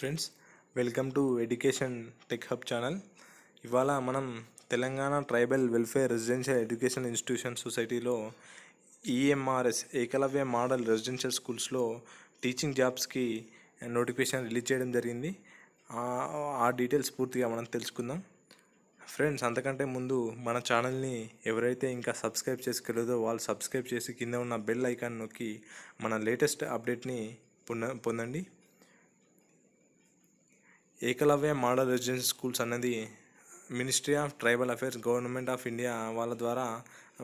Friends, welcome to education tech hub channel. ఇవాళ మనం Telangana tribal welfare residential education institution సొసైటీలో EMRS Eklavya model residential స్కూల్స్లో teaching జాబ్స్కి notification release చేయడం జరిగింది. ఆ డీటెయిల్స్ పూర్తిగా మనం తెలుసుకుందాం. ఫ్రెండ్స్, అంతకంటే ముందు మన ఛానల్ని ఎవరైతే ఇంకా సబ్స్క్రైబ్ చేసుకోలేదో వాళ్ళు సబ్స్క్రైబ్ చేసి కింద ఉన్న బెల్ ఐకాన్ నొక్కి మన లేటెస్ట్ అప్డేట్ని పొందండి. ఏకలవ్య మోడల్ రెసిడెన్షియల్ స్కూల్స్ అన్నది ministry of tribal affairs, government of India వాళ్ళ ద్వారా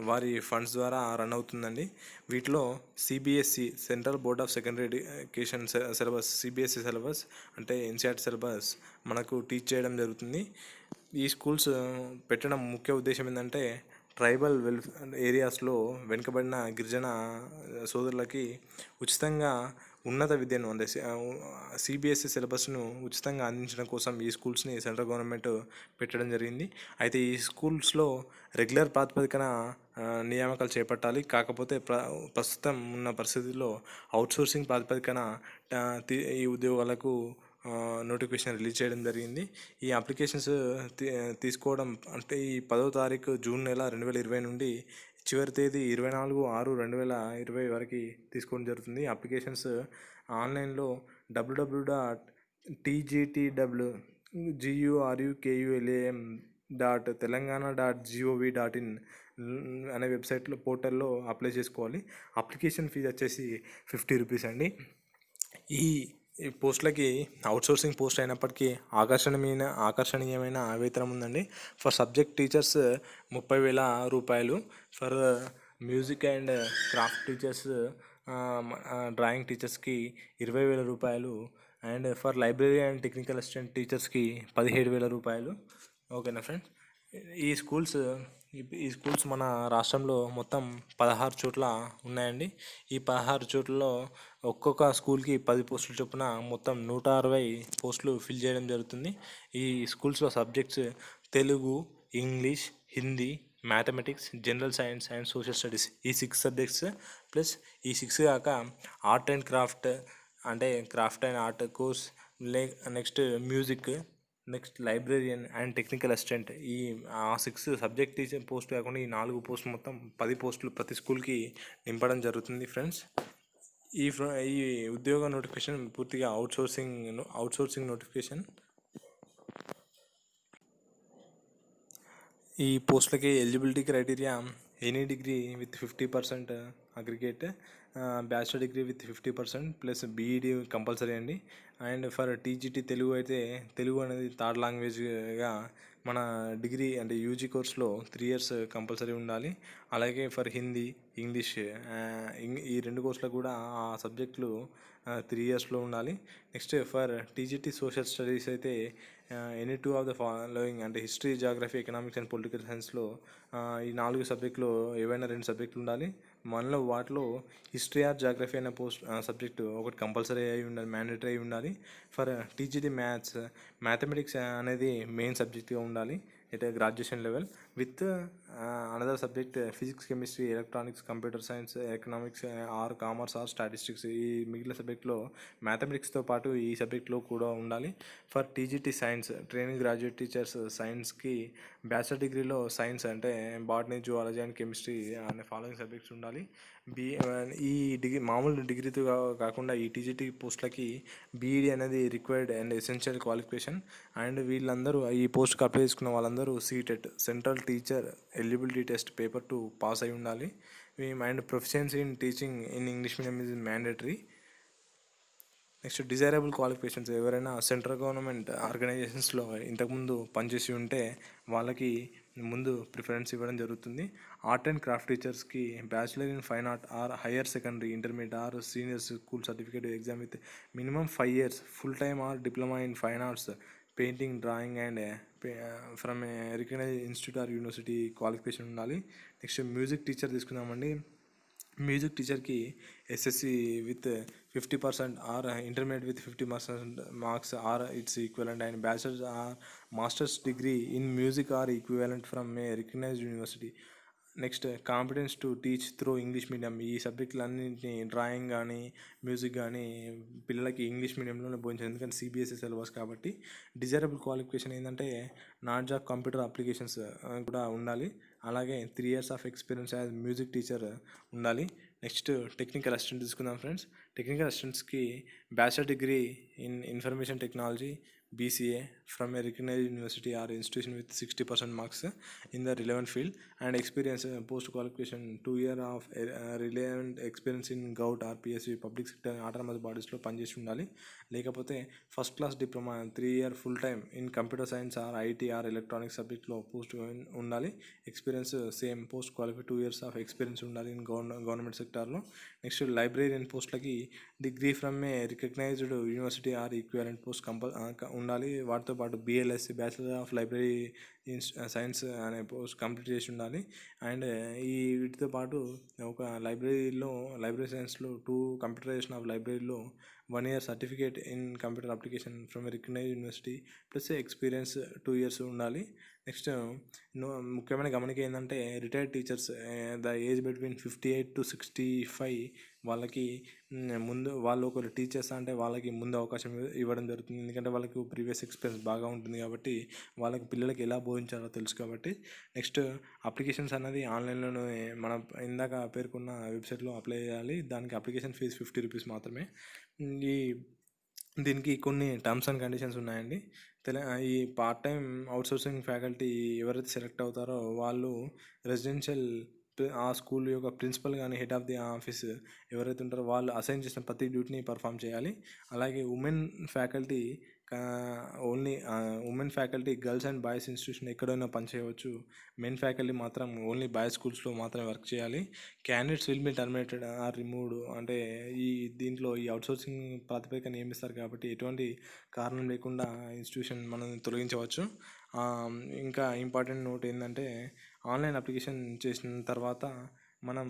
వారి ఫండ్స్ ద్వారా రన్ అవుతుందండి. వీటిలో CBSE central board of secondary education syllabus, CBSE syllabus అంటే ఎన్సిఆర్టీ సిలబస్ మనకు టీచ్ చేయడం జరుగుతుంది. ఈ స్కూల్స్ పెట్టడం ముఖ్య ఉద్దేశం ఏంటంటే ట్రైబల్ ఏరియాస్లో వెనుకబడిన గిరిజన సోదరులకి ఉచితంగా ఉన్నత విద్యను అంటే సిబిఎస్ఈ సిలబస్ను ఉచితంగా అందించడం కోసం ఈ స్కూల్స్ని సెంట్రల్ గవర్నమెంట్ పెట్టడం జరిగింది. అయితే ఈ స్కూల్స్లో రెగ్యులర్ ప్రాతిపదికన నియామకాలు చేపట్టాలి. కాకపోతే ప్రస్తుతం ఉన్న పరిస్థితుల్లో అవుట్సోర్సింగ్ ప్రాతిపదికన ఈ ఉద్యోగాలకు నోటిఫికేషన్ రిలీజ్ చేయడం జరిగింది. ఈ అప్లికేషన్స్ తీసుకోవడం అంటే ఈ 10వ తారీఖు జూన్ నెల 2020 నుండి చివరి తేదీ 24/6/2020 వరకు తీసుకోవడం జరుగుతుంది. అప్లికేషన్స్ ఆన్లైన్లో www.tgtwgurukulam.telangana.gov.in అనే వెబ్సైట్లో పోర్టల్లో అప్లై చేసుకోవాలి. అప్లికేషన్ ఫీజు వచ్చేసి 50 రూపీస్ అండి. ఈ పోస్టులకి అవుట్సోర్సింగ్ పోస్ట్ అయినప్పటికీ ఆకర్షణీయమైన వేతనం ఉందండి. ఫర్ సబ్జెక్ట్ టీచర్స్ 30,000 రూపాయలు, for music and craft teachers, drawing టీచర్స్కి 20,000 రూపాయలు, and for library and technical assistant టీచర్స్కి 17,000 రూపాయలు. ఓకేనా ఫ్రెండ్స్, ఈ స్కూల్స్ మన రాష్ట్రంలో మొత్తం 16 చోట్ల ఉన్నాయండి. ఈ 16 చోట్లలో ఒక్కొక్క స్కూల్కి 10 పోస్టుల చొప్పున మొత్తం 160 పోస్టులు ఫిల్ చేయడం జరుగుతుంది. ఈ స్కూల్స్లో subjects Telugu, English, Hindi, mathematics, general science and social studies, ఈ 6 సబ్జెక్ట్స్ ప్లస్ ఈ 6 కాక ఆర్ట్ అండ్ క్రాఫ్ట్ అంటే craft and art course, next music, next librarian and technical assistant, ఈ 6 సబ్జెక్ట్ టీచర్ పోస్ట్ కాకుండా ఈ 4 పోస్టులు మొత్తం 10 పోస్టులు ప్రతి స్కూల్కి నింపడం జరుగుతుంది. ఫ్రెండ్స్, ఈ ఉద్యోగ నోటిఫికేషన్ పూర్తిగా అవుట్సోర్సింగ్ నోటిఫికేషన్. ఈ పోస్టులకి eligibility criteria any degree with 50% aggregate, bachelor degree with 50% plus BEd compulsory అండి. అండ్ ఫర్ టీజీటీ తెలుగు అయితే తెలుగు అనేది థర్డ్ లాంగ్వేజ్గా మన డిగ్రీ అంటే యూజీ కోర్స్లో 3 years కంపల్సరీ ఉండాలి. అలాగే ఫర్ హిందీ, ఇంగ్లీష్ ఈ 2 కోర్సులకు కూడా ఆ సబ్జెక్టులు 3 yearsలో ఉండాలి. Next for TGT social studies అయితే ఎనీ 2 ఆఫ్ ద ఫాలోయింగ్ అంటే history, geography, economics and political సైన్స్లో ఈ 4 సబ్జెక్టులు ఏవైనా 2 సబ్జెక్టులు ఉండాలి. వాటిలో హిస్టరీ ఆర్ జాగ్రఫీ అనే సబ్జెక్టు ఒకటి కంపల్సరీ అయి ఉండాలి, మ్యాండేటరీ అయి ఉండాలి. ఫర్ టీజీటీ మ్యాథమెటిక్స్ అనేది మెయిన్ సబ్జెక్ట్గా ఉండాలి at graduation level, with another subject physics, chemistry, electronics, computer science, economics or commerce are statistics, ఈ మిగిలిన సబ్జెక్ట్లో మ్యాథమెటిక్స్తో పాటు ఈ సబ్జెక్ట్లో కూడా ఉండాలి. For TGT science training graduate teachers సైన్స్కి బ్యాచిలర్ డిగ్రీలో సైన్స్ అంటే బాటనీ, జువాలజీ అండ్ కెమిస్ట్రీ అనే ఫాలోయింగ్ సబ్జెక్ట్స్ ఉండాలి. ఈ మామూలు డిగ్రీతో కాకుండా ఈ టీజీటీ పోస్టులకి బీఈడి అనేది required and essential qualification. And వీళ్ళందరూ ఈ పోస్ట్కి అప్లై చేసుకున్న వాళ్ళందరూ CTET central teacher eligibility test paper 2 pass అయి ఉండాలి. And proficiency in teaching in English medium is mandatory. Next desirable qualifications, ఎవరైనా సెంట్రల్ గవర్నమెంట్ ఆర్గనైజేషన్స్లో ఇంతకుముందు పనిచేసి ఉంటే వాళ్ళకి ముందు ప్రిఫరెన్స్ ఇవ్వడం జరుగుతుంది. ఆర్ట్ అండ్ క్రాఫ్ట్ టీచర్స్కి bachelor in fine art or higher secondary, intermediate or senior school certificate exam with minimum 5 years full time or diploma in fine arts, painting, drawing and from recognised institute or university qualification ఉండాలి. Next music teacher తీసుకుందామండి. Music టీచర్కి SSC with 50% or intermediate with 50% marks or its equivalent, and bachelors or masters degree in music or equivalent from a recognised university. Next competence to teach through English medium. ఈ సబ్జెక్టులన్నింటినీ drawing కానీ music కానీ పిల్లలకి English మీడియంలోనే బోధించాలి, ఎందుకంటే CBSE syllabus కాబట్టి. Desirable qualification ఏంటంటే నాలెడ్జ్ ఆఫ్ కంప్యూటర్ అప్లికేషన్స్ కూడా ఉండాలి. అలాగే 3 years of experience as music teacher ఉండాలి. నెక్స్ట్ టెక్నికల్ అసిస్టెంట్ తీసుకుందాం ఫ్రెండ్స్. టెక్నికల్ అసిస్టెంట్స్కి bachelor degree in information technology BCA from a recognized university or institution with 60% marks in the relevant field, and experience post qualification 2 year of relevant experience in GOUT or PSU public sector autonomous బాడీస్లో పనిచేసి ఉండాలి. లేకపోతే first class diploma 3 year full time in computer science or IT or electronics సబ్జెక్ట్లో post ఉండాలి. Experience same post qualify 2 years of experience ఉండాలి in government సెక్టార్లో. Next librarian పోస్ట్లకి degree from a recognised university or equivalent post ఉండాలి. వాటితో పాటు BLSC bachelor of library science అనే post complete చేసి ఉండాలి. అండ్ వీటితో పాటు ఒక లైబ్రరీ సైన్స్లో 2 కంప్యూటరైజేషన్ ఆఫ్ లైబ్రరీలో 1 year certificate in computer application from recognised university plus experience 2 years ఉండాలి. నెక్స్ట్ ముఖ్యమైన గమనిక ఏంటంటే retired teachers the age between 58 to 65 వాళ్ళకి ముందు వాళ్ళు ఒకరు టీచ్ చేస్తా అంటే వాళ్ళకి ముందు అవకాశం ఇవ్వడం జరుగుతుంది, ఎందుకంటే వాళ్ళకి ప్రీవియస్ ఎక్స్పీరియన్స్ బాగా ఉంటుంది కాబట్టి వాళ్ళకి పిల్లలకి ఎలా బోధించాలో తెలుసు కాబట్టి. నెక్స్ట్ అప్లికేషన్స్ అనేది ఆన్లైన్లోనే మనం ఇందాక పేర్కొన్న వెబ్సైట్లో అప్లై చేయాలి. దానికి అప్లికేషన్ ఫీజు 50 rupees మాత్రమే. దీనికి కొన్ని టర్మ్స్ అండ్ కండిషన్స్ ఉన్నాయండి. ఈ పార్ట్ టైం అవుట్సోర్సింగ్ ఫ్యాకల్టీ ఎవరైతే సెలెక్ట్ అవుతారో వాళ్ళు రెసిడెన్షియల్ ఆ స్కూల్ యొక్క ప్రిన్సిపల్ కానీ హెడ్ ఆఫ్ ది ఆఫీస్ ఎవరైతే ఉంటారో వాళ్ళు అసైన్ చేసిన ప్రతి డ్యూటీని పర్ఫామ్ చేయాలి. అలాగే women faculty women faculty girls and boys institution ఎక్కడైనా పనిచేయవచ్చు. మెన్ ఫ్యాకల్టీ మాత్రం ఓన్లీ బాయ్స్ స్కూల్స్లో మాత్రమే వర్క్ చేయాలి. Candidates will be terminated or removed. అంటే దీంట్లో ఈ అవుట్సోర్సింగ్ ప్రాతిపదిక నియమిస్తారు కాబట్టి ఎటువంటి కారణం లేకుండా ఇన్స్టిట్యూషన్ మనం తొలగించవచ్చు. ఇంకా ఇంపార్టెంట్ నోట్ ఏంటంటే ఆన్లైన్ అప్లికేషన్ చేసిన తర్వాత మనం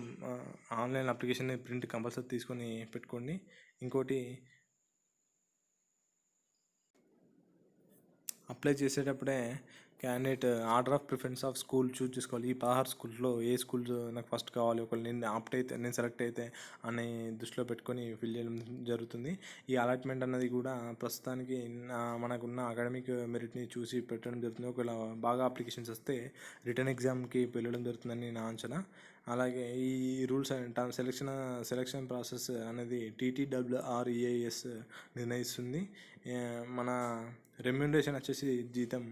ఆన్లైన్ అప్లికేషన్ ప్రింట్ కంపల్సరీ తీసుకొని పెట్టుకోండి. ఇంకోటి అప్లై చేసేటప్పుడే candidate order of preference of school choose చేసుకోవాలి. ఈ 16 స్కూల్స్లో ఏ స్కూల్ నాకు ఫస్ట్ కావాలి, ఒకవేళ నేను సెలెక్ట్ అయితే అని దృష్టిలో పెట్టుకొని ఫిల్ చేయడం జరుగుతుంది. ఈ అలాట్మెంట్ అన్నది కూడా ప్రస్తుతానికి మనకున్న అకాడమిక్ మెరిట్ని చూసి పెట్టడం జరుగుతుంది. ఒకవేళ బాగా అప్లికేషన్స్ వస్తే రిటర్న్ ఎగ్జామ్కి వెళ్ళడం జరుగుతుందని నా అంచనా. అలాగే ఈ రూల్స్ అండ్ సెలక్షన్ ప్రాసెస్ అనేది TTREIS నిర్ణయిస్తుంది. మన రెమ్యూనరేషన్ వచ్చేసి జీతం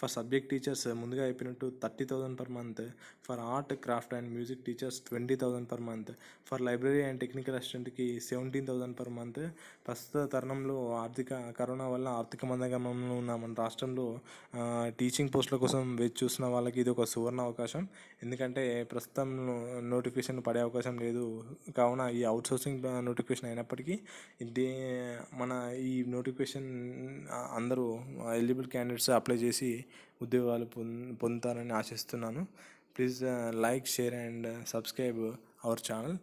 ఫర్ సబ్జెక్ట్ టీచర్స్ ముందుగా అయిపోయినట్టు 30,000 per month, for art craft and music teachers 20,000 per month, for library and technical అసిస్టెంట్కి 17,000 per month. ప్రస్తుత తరుణంలో కరోనా వల్ల ఆర్థిక మందగమనంలో ఉన్న మన రాష్ట్రంలో టీచింగ్ పోస్టుల కోసం వేచి చూస్తున్న వాళ్ళకి ఇది ఒక సువర్ణ అవకాశం, ఎందుకంటే ప్రస్తుతం నోటిఫికేషన్ పడే అవకాశం లేదు. కావున ఈ అవుట్సోర్సింగ్ నోటిఫికేషన్ అయినప్పటికీ మన ఈ నోటిఫికేషన్ అందరూ ఎలిజిబుల్ క్యాండిడేట్స్ అప్లై చేసి ఉద్యోగాలు పొందుతారని ఆశిస్తున్నాను. Please like, share and subscribe our channel.